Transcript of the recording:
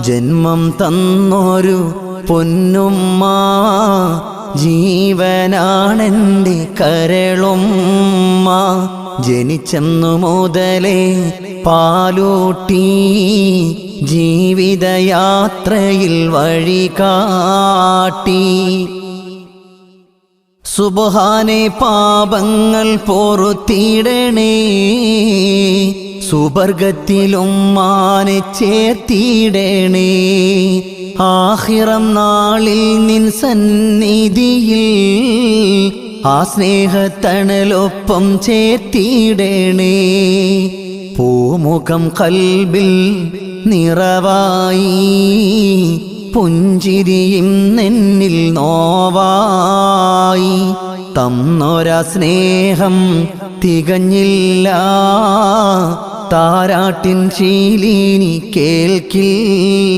ജന്മം തന്നൊരു പൊന്നുമ്മ, ജീവനാണെൻ്റെ കരളുമ്മ. ജനിച്ചെന്നു മുതലേ പാലൂട്ടി ജീവിതയാത്രയിൽ വഴി കാട്ടി. സുബ്ഹാനേ പാപങ്ങൾ പൊറുത്തിടണേ, സുബർഗത്തിലുമ്മാനെ ചേർത്തിടണേ. ആഖിറം നാളിൽ നിൻ സന്നിധിയിൽ ആ സ്നേഹത്തണലൊപ്പം ചേർത്തിടണേ. പൂമുഖം കൽബിൽ നിറവായി, പുഞ്ചിരിയും നെന്നിൽ നോവായി. തന്നൊര സ്നേഹം തികഞ്ഞില്ല, താരാട്ടിൻ ശീലിനി കേൾക്കില്ല.